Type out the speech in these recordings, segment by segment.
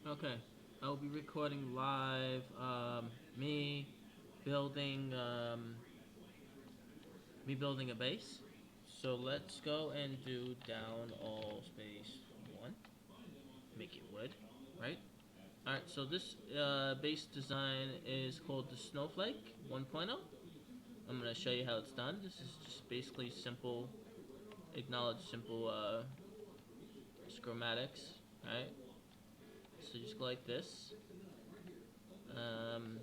Okay, I will be recording live. Me building me building a base. So let's go and do down all space one. Make it wood, right? All right. So this base design is called the SnowFlake 1.0. I'm gonna show you how it's done. This is just basically simple, acknowledge simple schematics, right? So just go like this. Um,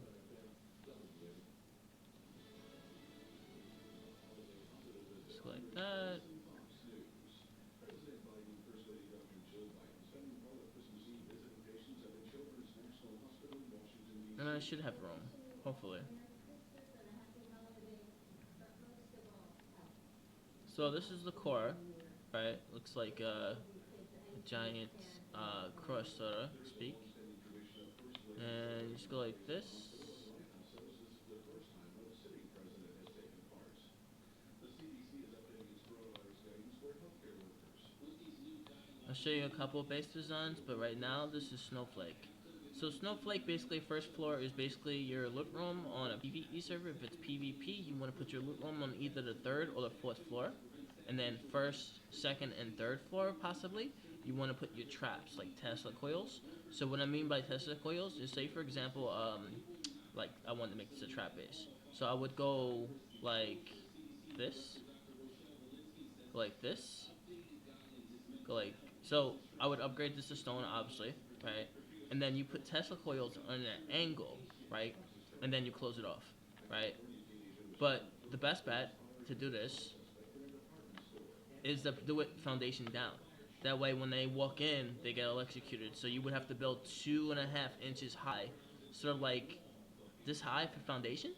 just go like that. And I should have room, hopefully. So this is the core, right? Looks like a giant cross, so to speak. And you just go like this. I'll show you a couple of base designs, but right now this is Snowflake. So Snowflake, basically, first floor is basically your loot room on a PVE server. If it's PvP, you want to put your loot room on either the third or the fourth floor. And then first, second, and third floor, possibly, you want to put your traps, like Tesla coils. So what I mean by Tesla coils is, say for example, like I want to make this a trap base. So I would go like this, go like this, go like, so I would upgrade this to stone, obviously, right? And then you put Tesla coils on an angle, right? And then you close it off, right? But the best bet to do this is to do it foundation down. That way, when they walk in, they get electrocuted. So you would have to build 2.5 inches high, sort of like this high for foundation,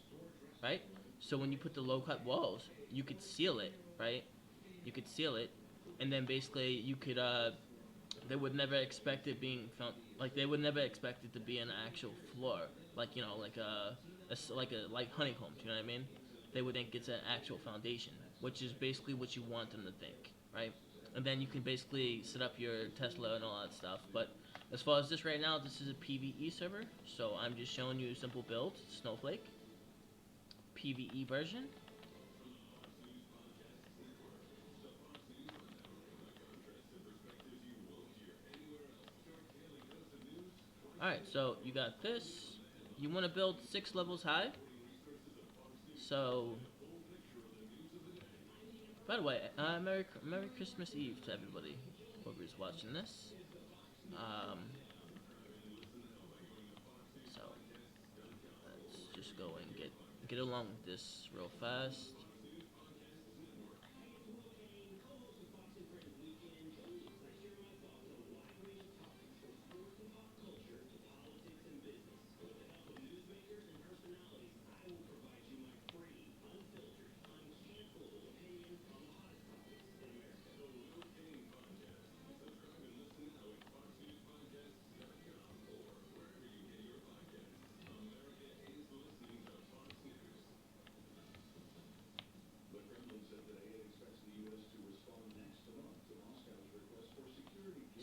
right? So when you put the low cut walls, you could seal it, right? You could seal it, and then basically you could they would never expect it being found, like they would never expect it to be an actual floor, like like honeycombs, you know what I mean? They would think it's an actual foundation, which is basically what you want them to think, right? And then you can basically set up your Tesla and all that stuff. But as far as this right now, this is a PVE server, so I'm just showing you a simple build, Snowflake, PVE version. Alright, so you got this. You want to build 6 levels high. So, by the way, Merry Christmas Eve to everybody, whoever's watching this. Um, so let's just go and get along with this real fast.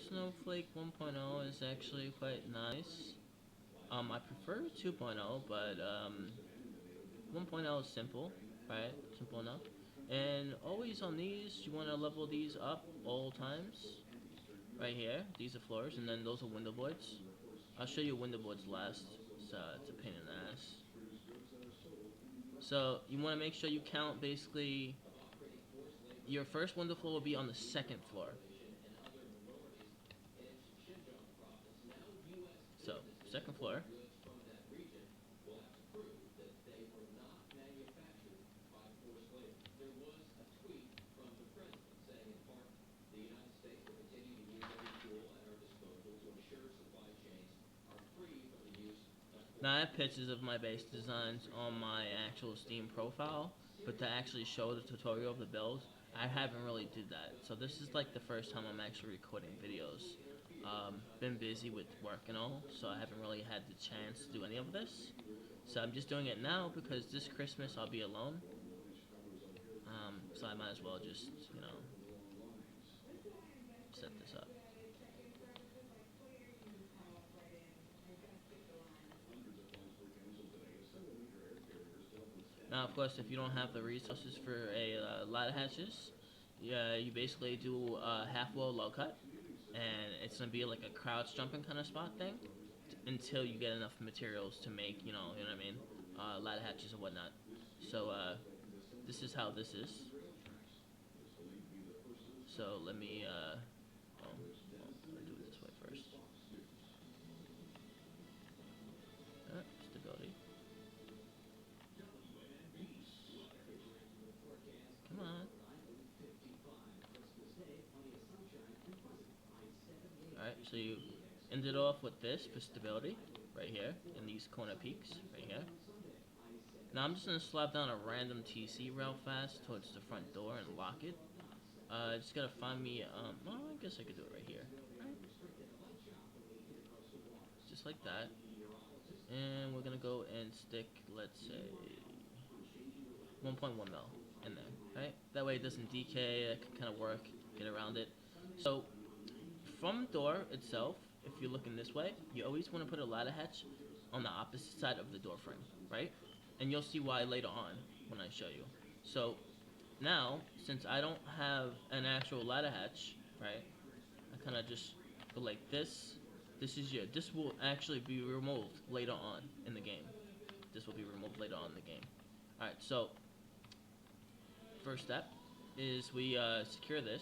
Snowflake 1.0 is actually quite nice. I prefer 2.0, but 1.0 is simple, right? Simple enough. And always on these, you want to level these up all times. Right here, these are floors, and then those are window boards. I'll show you window boards last, so it's a pain in the ass. So you want to make sure you count basically your first window floor will be on the second floor. So second floor. Now I have pictures of my base designs on my actual Steam profile, but to actually show the tutorial of the build, I haven't really did that. So this is like the first time I'm actually recording videos. Been busy with work and all, so I haven't really had the chance to do any of this. So I'm just doing it now because this Christmas I'll be alone. So I might as well just, set this up. course, if you don't have the resources for a ladder hatches, yeah, you basically do a half wall low cut, and it's gonna be like a crouch jumping kind of spot thing until you get enough materials to make, you know what I mean, ladder hatches and whatnot. So this is how this is. So let me oh, well, I'll do it this way first. Stability. Come on. Alright, so you end it off with this for stability, right here, in these corner peaks, right here. Now I'm just going to slap down a random TC real fast towards the front door and lock it. Just gotta find me, well, I guess I could do it right here. Right. Just like that. And we're gonna go and stick, let's say, 1.1 mil in there, right? That way it doesn't decay, it can kind of work, get around it. So, from door itself, if you're looking this way, you always want to put a ladder hatch on the opposite side of the door frame, right? And you'll see why later on when I show you. So, now, since I don't have an actual ladder hatch, right, I kind of just go like this. This will actually be removed later on in the game. This will be removed later on in the game. Alright, so, first step is we secure this.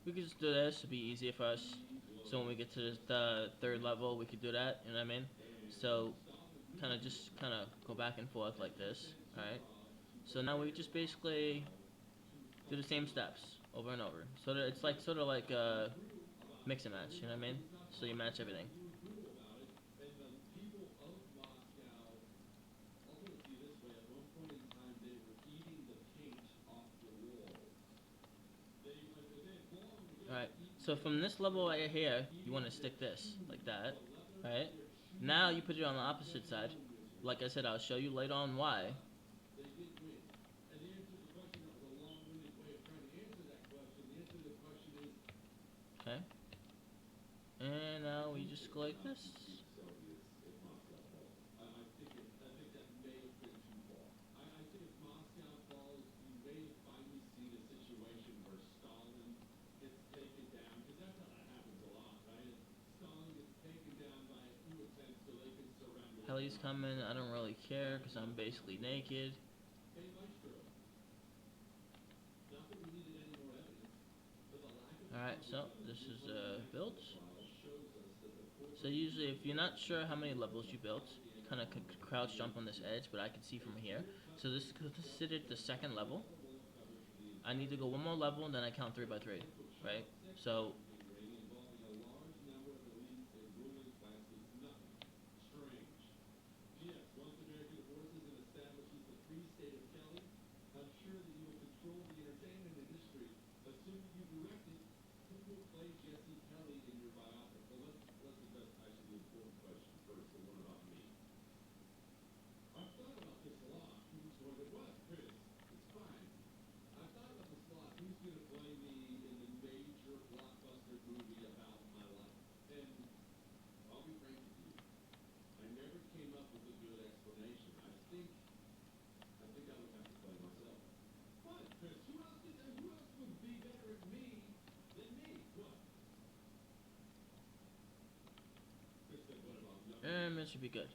We could just do this to be easier for us. So when we get to the third level, we could do that. You know what I mean? So kind of go back and forth like this. All right. So now we just basically do the same steps over and over. So that it's like sort of like a mix and match. You know what I mean? So you match everything. Alright, so from this level right here, you want to stick this, like that, right? Now you put it on the opposite side. Like I said, I'll show you later on why. Okay. And now we just go like this. Heli's coming, I don't really care because I'm basically naked. Alright, so this is built. So usually if you're not sure how many levels you built, you kind of crouch jump on this edge, but I can see from here. So this is considered the second level. I need to go one more level and then I count 3 by 3, right? So and it should be good.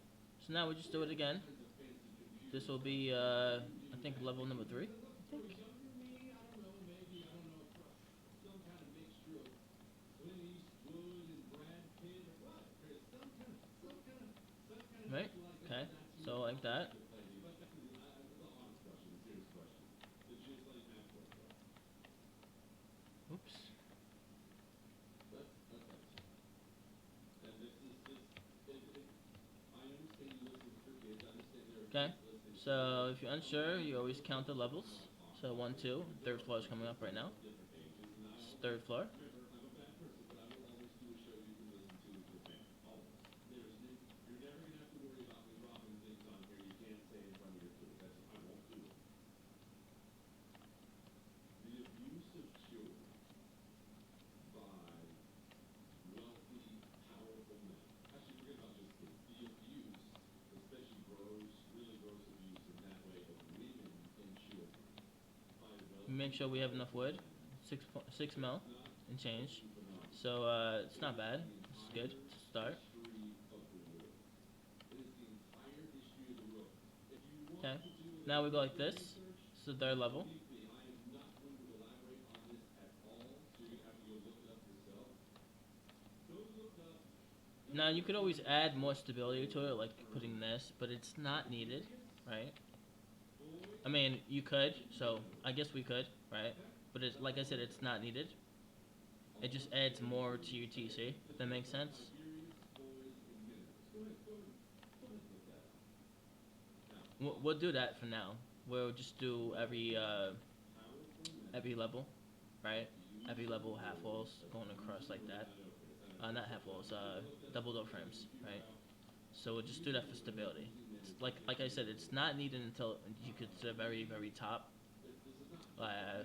So now we just do it again. This will be, I think, level number 3. I think. Right? Okay. So like that. Okay, so if you're unsure, you always count the levels. So 1, 2, third floor is coming up right now. It's third floor. Make sure we have enough wood, 6 mil and change. So it's not bad. It's good to start. Okay. Now we go like this. This is the third level. Now you could always add more stability to it, like putting this, but it's not needed, right? I mean, you could, so I guess we could, right? But it's like I said, it's not needed. It just adds more to your TC, if that makes sense. We'll do that for now. We'll just do every level, right? Every level half walls going across like that. Not half walls, double door frames, right? So we'll just do that for stability. It's like I said, it's not needed until you get to the very top. I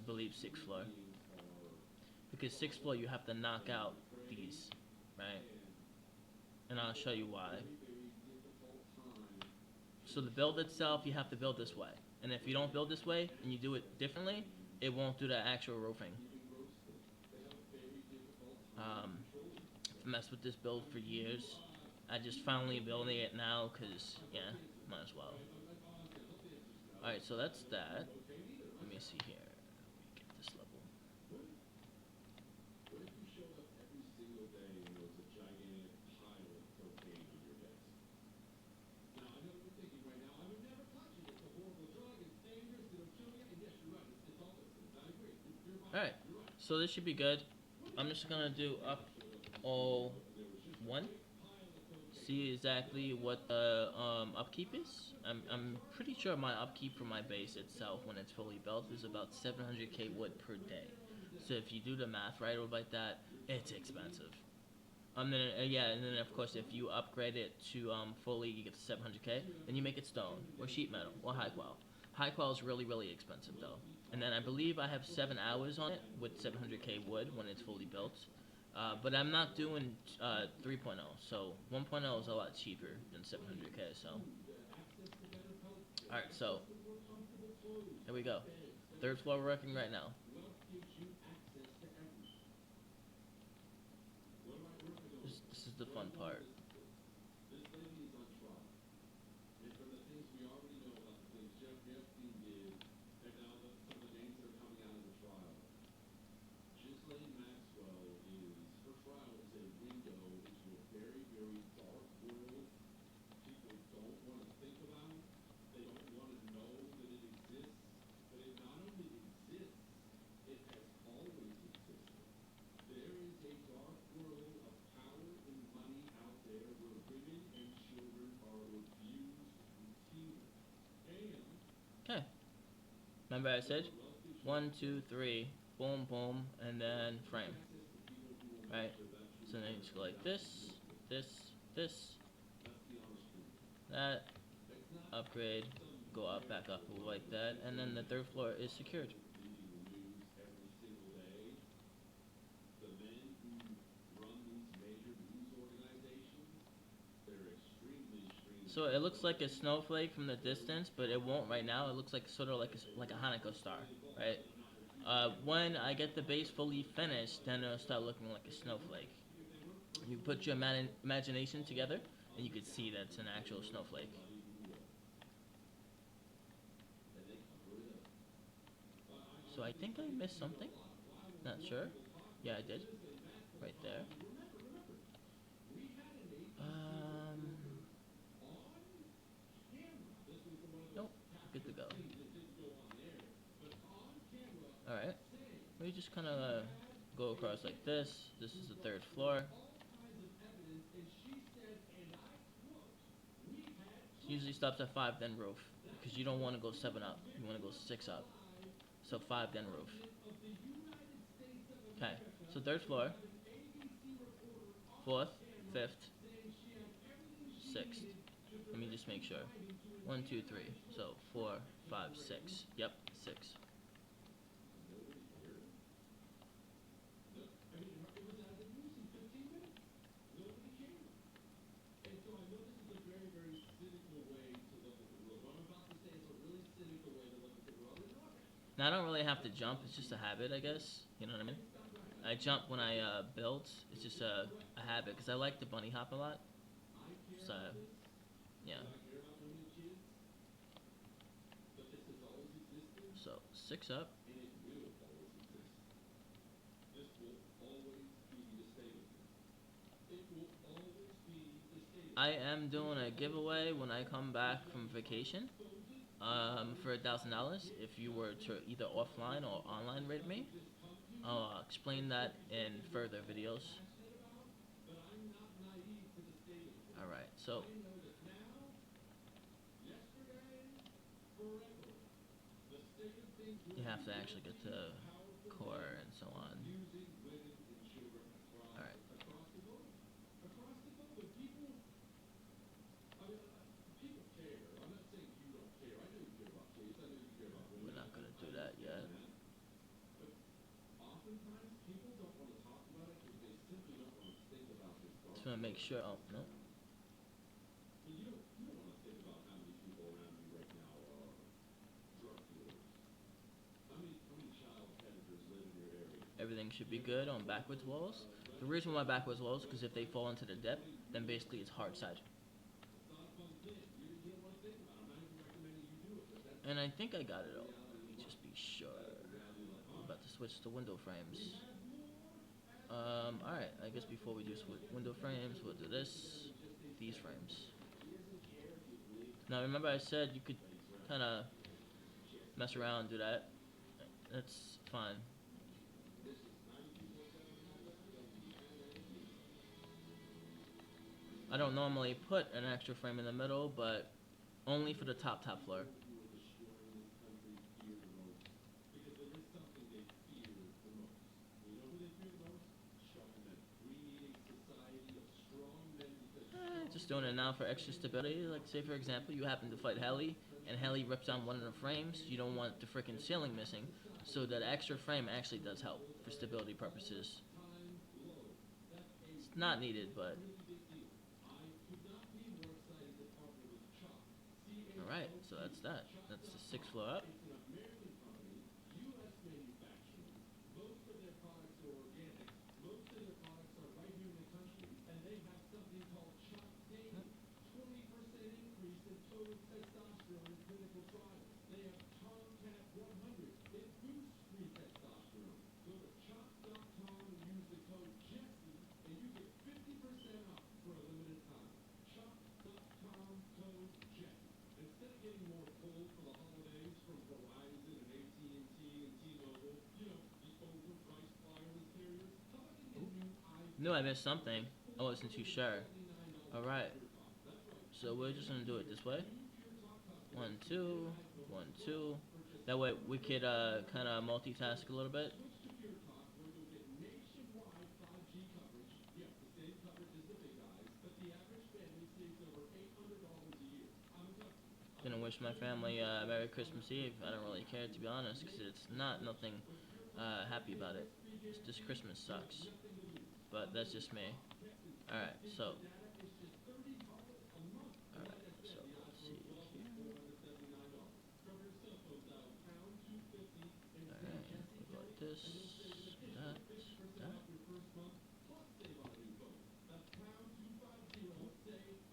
believe sixth floor, because sixth floor you have to knock out these, right? And I'll show you why. So the build itself, you have to build this way, and if you don't build this way and you do it differently, it won't do the actual roofing. I've messed with this build for years. I just finally building it now because, yeah, might as well. Alright, so that's that. Let me see here. Let me get this level. Alright, so this should be good. I'm just gonna do up all one. See exactly what the upkeep is. I'm pretty sure my upkeep for my base itself, when it's fully built, is about 700k wood per day. So if you do the math right like that, it's expensive. Then yeah, and then of course if you upgrade it to fully, you get to 700k. Then you make it stone or sheet metal or high qual. High qual is really expensive though. And then I believe I have 7 hours on it with 700k wood when it's fully built. But I'm not doing 3.0, so 1.0 is a lot cheaper than 700k. So, all right, so here we go. Third floor working right now. This is the fun part. Okay. Remember I said 1, 2, 3, boom, boom, and then frame. Right? So then you just go like this, this, that, upgrade, go up, back up like that, and then the third floor is secured. So it looks like a snowflake from the distance, but it won't right now. It looks like sort of like a Hanukkah star, right? When I get the base fully finished, then it'll start looking like a snowflake. You put your imagination together, and you can see that it's an actual snowflake. So I think I missed something. Not sure. Yeah, I did. Right there. Um. Nope. Good to go. Alright. We just kind of go across like this. This is the third floor. So usually stops at 5, then roof, because you don't want to go 7 up. You want to go 6 up. So 5, then roof. Okay. So third floor, fourth, fifth, sixth. Let me just make sure. 1, 2, 3. So 4, 5, 6. Yep, 6. Now I don't really have to jump. It's just a habit, I guess. You know what I mean? I jump when I build. It's just a habit because I like the bunny hop a lot. So yeah. So 6 up. I am doing a giveaway when I come back from vacation for $1,000 if you were to either offline or online rate me. I'll explain that in further videos. Alright, so you have to actually get to core and so on. Alright. We're not gonna do that yet. Just wanna make sure. Oh, no. Everything should be good on backwards walls. The reason why backwards walls is because if they fall into the depth, then basically it's hard side. And I think I got it all. Let me just be sure. I'm about to switch to window frames. Alright, I guess before we do window frames, we'll do this. These frames. Now remember I said you could kind of mess around and do that. That's fine. I don't normally put an extra frame in the middle, but only for the top floor. Just doing it now for extra stability. Like say for example, you happen to fight Heli, and Heli rips down one of the frames. You don't want the freaking ceiling missing, so that extra frame actually does help for stability purposes. It's not needed, but alright, so that's that. That's the 6th floor up. Knew I missed something. I wasn't too sure. Alright. So we're just gonna do it this way. 1, 2, 1, 2. That way we could kind of multitask a little bit. Gonna wish my family Merry Christmas Eve. I don't really care to be honest, because it's not nothing happy about it. It's just Christmas sucks. But that's just me. Alright, so. Alright, so let's see here. Alright, we go like this, that.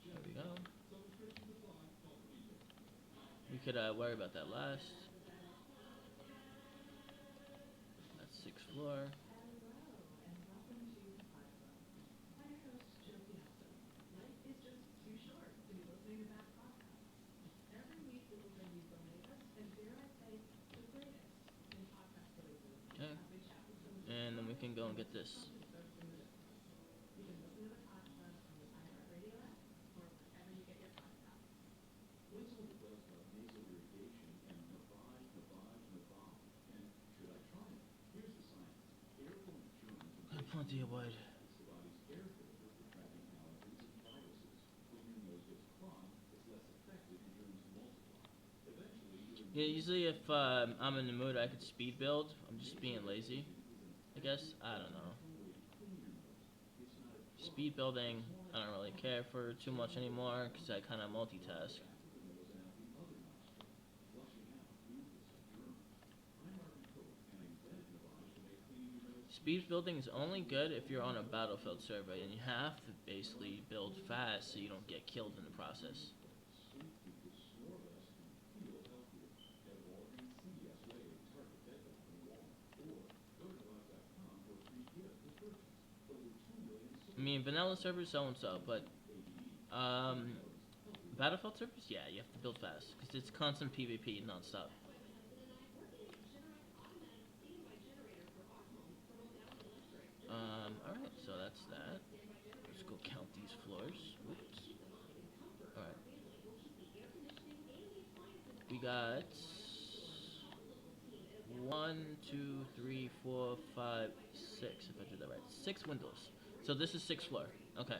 There we go. We could worry about that last. That's 6th floor. Okay. And then we can go and get this. dear wood. Yeah, usually if I'm in the mood, I could speed build. I'm just being lazy, I guess. I don't know. Speed building, I don't really care for too much anymore because I kind of multitask. Speed building is only good if you're on a battlefield server, and you have to basically build fast so you don't get killed in the process. I mean, vanilla servers so and so, but um, battlefield servers, yeah, you have to build fast because it's constant PvP nonstop. Alright, so that's that. Let's go count these floors. Oops. Alright. We got 1, 2, 3, 4, 5, 6. If I did that right, 6 windows. So this is 6th floor. Okay.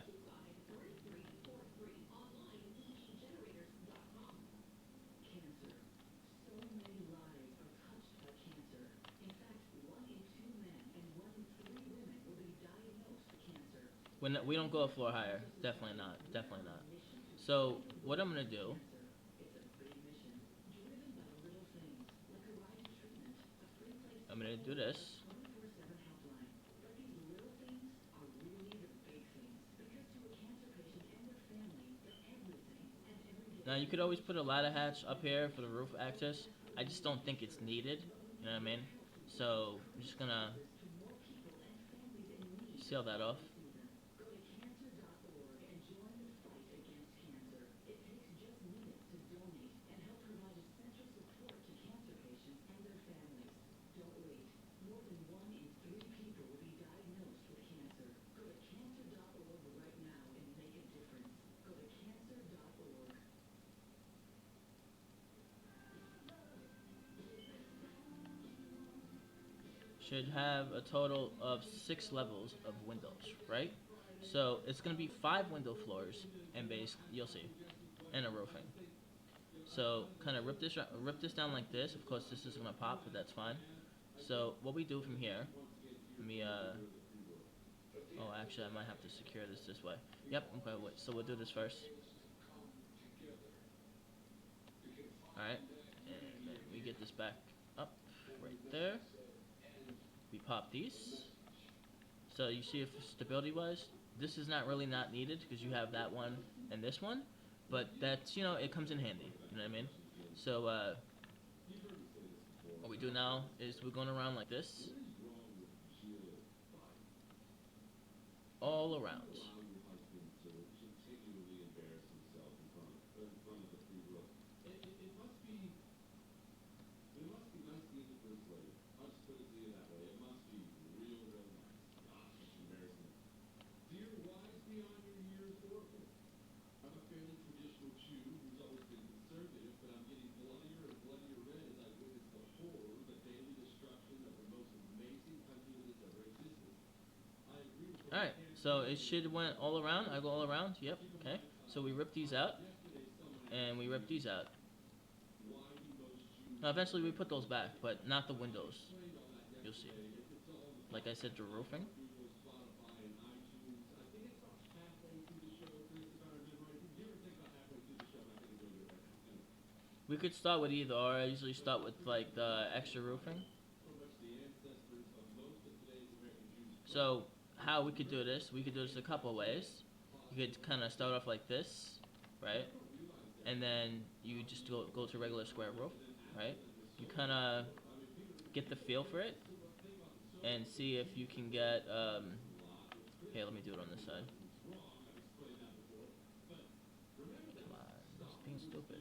When we don't go a floor higher, definitely not. Definitely not. So what I'm gonna do? I'm gonna do this. Now you could always put a ladder hatch up here for the roof access. I just don't think it's needed. You know what I mean? So I'm just gonna seal that off. Should have a total of 6 levels of windows, right? So it's gonna be 5 window floors and base. You'll see, and a roofing. So kind of rip this down like this. Of course, this is gonna pop, but that's fine. So what we do from here? Let me Oh, actually, I might have to secure this way. Yep. Okay. Wait. So we'll do this first. All right. And then we get this back up right there. We pop these. So you see if stability wise, this is not really not needed because you have that one and this one, but that's, it comes in handy. You know what I mean? So what we do now is we're going around like this, all around. Alright, so it should went all around. I go all around. Yep, okay. So we rip these out, and we rip these out. Now eventually we put those back, but not the windows. You'll see. Like I said, the roofing. We could start with either, or I usually start with like the extra roofing. So how we could do this? We could do this a couple ways. You could kind of start off like this, right? And then you just go to regular square roof, right? You kind of get the feel for it and see if you can get. Here, let me do it on this side. Come on, it's being stupid.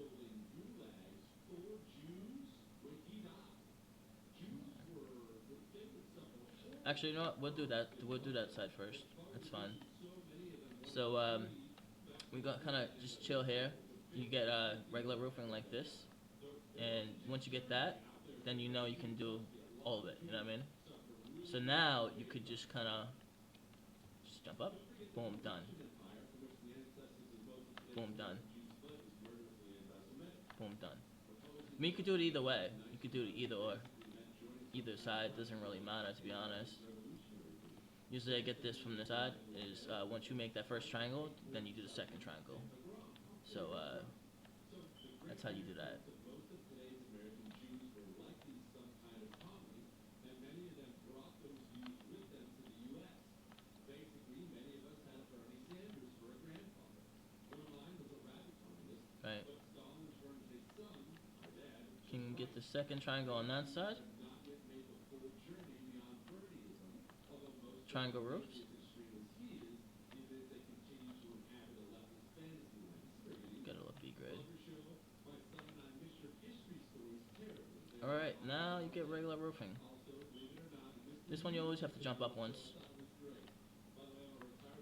Actually, you know what? We'll do that. We'll do that side first. That's fine. So we got kind of just chill here. You get regular roofing like this, and once you get that, then you know you can do all of it. You know what I mean? So now you could just kind of jump up, boom, done. Boom, done. Boom, done. I mean, you could do it either way. You could do it either or. Either side doesn't really matter, to be honest. Usually I get this from the side, is once you make that first triangle, then you do the second triangle. So, that's how you do that. Right. Can you get the second triangle on that side? Triangle roofs? Gotta love B grade. Alright, now you get regular roofing. This one you always have to jump up once.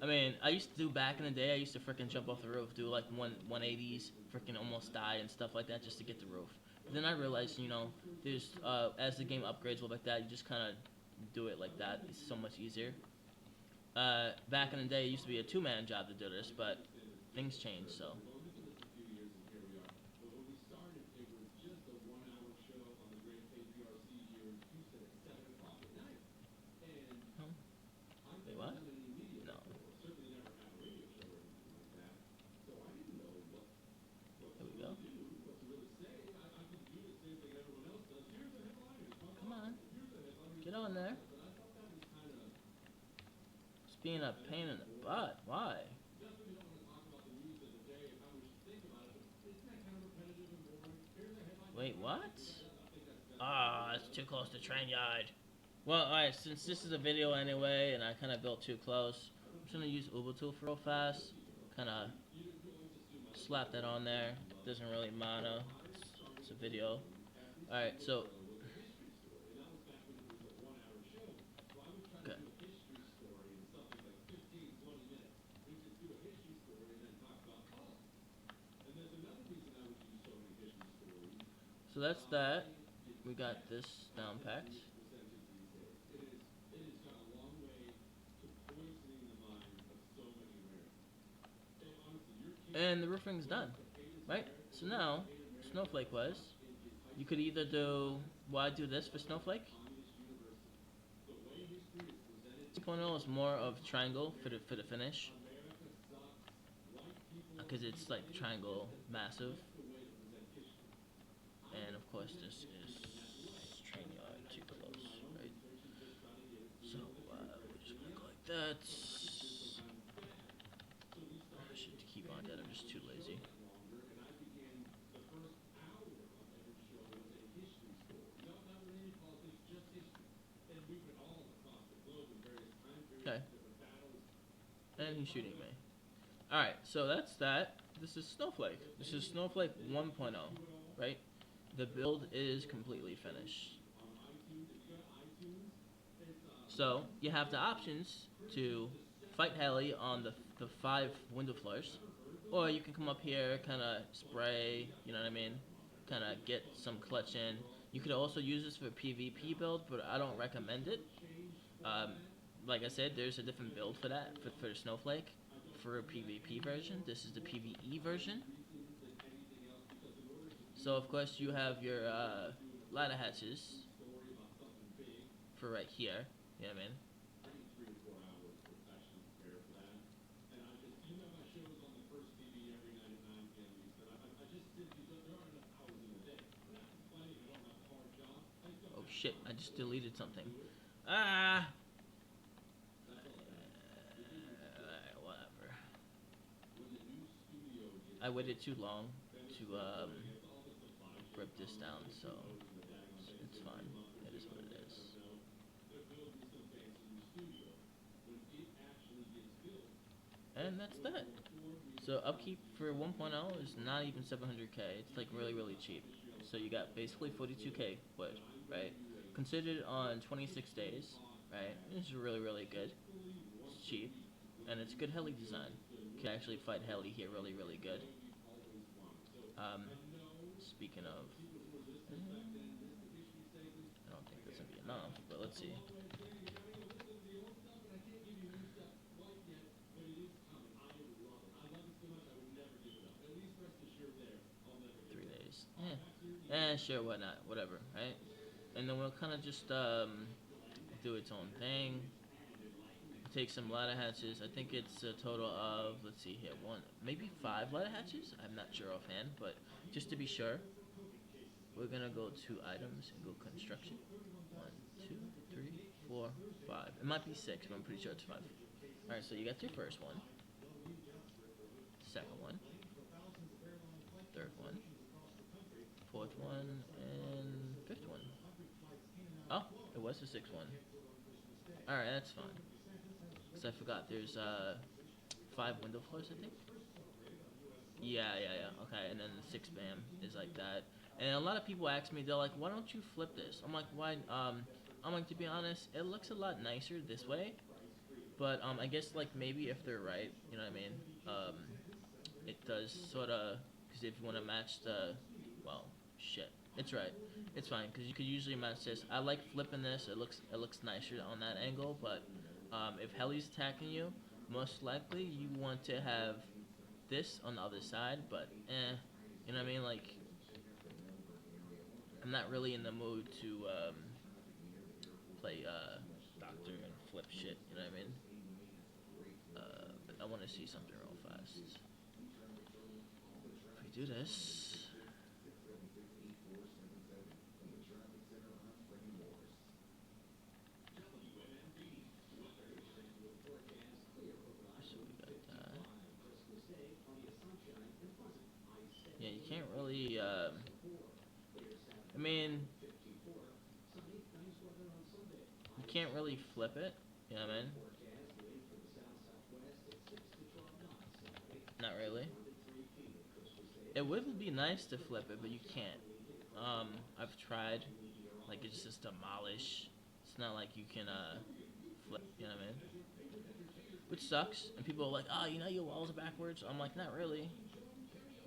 I mean, I used to do back in the day, I used to freaking jump off the roof, do like 180s, freaking almost die and stuff like that just to get the roof. But then I realized, you know, there's, as the game upgrades like that, you just kind of do it like that. It's so much easier. Back in the day, it used to be a two-man job to do this, but things changed, so. Wait, what? No. There we go. Come on. Get on there. Just being a pain in the butt. Why? Wait, what? Ah, it's too close to train yard. Well, alright, since this is a video anyway, and I kind of built too close, I'm just going to use Ubuntu for real fast. Kind of slap that on there. Doesn't really matter. It's a video. Alright, so. Okay. So that's that. We got this down packed. And the roofing's done, right? So now, SnowFlake was, you could either do, why do this for SnowFlake? 2.0 is more of triangle for the finish, because it's like triangle massive. And of course this is train yard too close, right? So we're just gonna go like that. I should keep on that, I'm just too lazy. Okay. And he's shooting me. Alright, so that's that. This is SnowFlake. This is SnowFlake 1.0, right? The build is completely finished. So, you have the options to fight heli on the 5 window floors, or you can come up here, kind of spray, you know what I mean? Kind of get some clutch in. You could also use this for a PvP build, but I don't recommend it. Like I said, there's a different build for that, for SnowFlake, for a PvP version. This is the PVE version. So of course you have your ladder hatches for right here, you know what I mean? Oh shit, I just deleted something. Ah! Whatever. I waited too long to rip this down, so it's fine. It is what it is. And that's that. So upkeep for 1.0 is not even 700k. It's like really cheap. So you got basically 42k wood, right? Considered on 26 days, right? It's really good. It's cheap, and it's good heli design. You can actually fight heli here really good. Speaking of, I don't think this will be enough, but let's see. sure, why not? Whatever, right? And then we'll kind of just do its own thing. Take some ladder hatches. I think it's a total of, let's see here, one, maybe 5 ladder hatches. I'm not sure offhand, but just to be sure, we're gonna go to items and go construction. 1, 2, 3, 4, 5. It might be 6, but I'm pretty sure it's 5. All right, so you got your first one, second one, third one, fourth one, and fifth one. Oh, it was the sixth one. All right, that's fine. Cause I forgot there's 5 window floors, I think. Yeah. Okay, and then the 6 bam is like that. And a lot of people ask me, they're like, "Why don't you flip this?" I'm like, "Why?" I'm like, to be honest, it looks a lot nicer this way. But I guess like maybe if they're right, you know what I mean. It does sort of, because if you want to match the, well, shit, it's right. It's fine because you could usually match this. I like flipping this. It looks nicer on that angle. But if heli's attacking you, most likely you want to have this on the other side. But you know what I mean? Like I'm not really in the mood to play doctor and flip shit. You know what I mean? But I want to see something real fast. If we do this. So we got that. Yeah, you can't really. I mean, you can't really flip it. You know what I mean? Not really. It would be nice to flip it, but you can't. I've tried. Like it's just demolish. It's not like you can flip. You know what I mean? Which sucks. And people are like, "Oh, you know your walls are backwards." I'm like, "Not really,"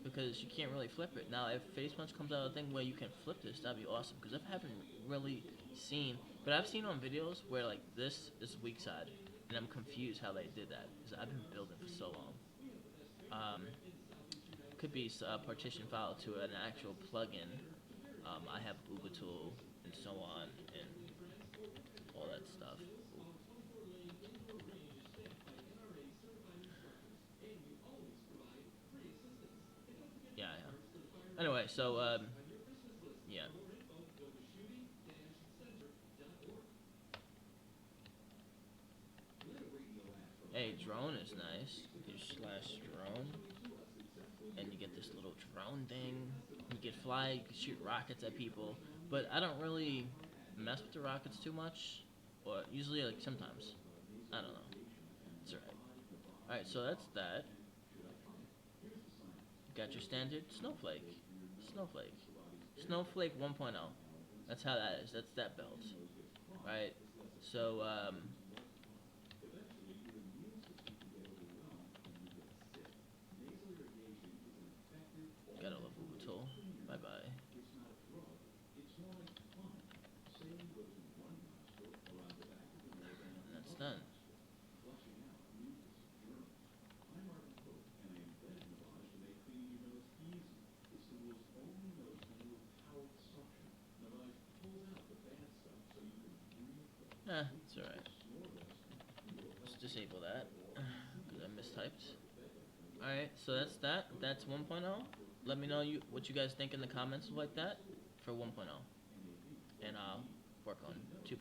because you can't really flip it. Now, if Face Punch comes out with a thing where you can flip this, that'd be awesome. Because I haven't really seen, but I've seen on videos where like this is weak side, and I'm confused how they did that because I've been building for so long. Could be a partition file to an actual plugin. I have Ubuntu and so on and all that stuff. Yeah. Anyway, so yeah. Hey, drone is nice. You slash drone, and you get this little drone thing. You can fly. You can shoot rockets at people, but I don't really mess with the rockets too much. Or usually, like sometimes. I don't know. It's alright. Alright, so that's that. Got your standard Snowflake. Snowflake. Snowflake 1.0. That's how that is. That's that build. Right? So, gotta love Ubutool. Bye bye. And that's done. It's alright. Let's disable that. Because I mistyped. Alright, so that's that. That's 1.0. Let me know what you guys think in the comments like that for 1.0. And I'll work on 2.0.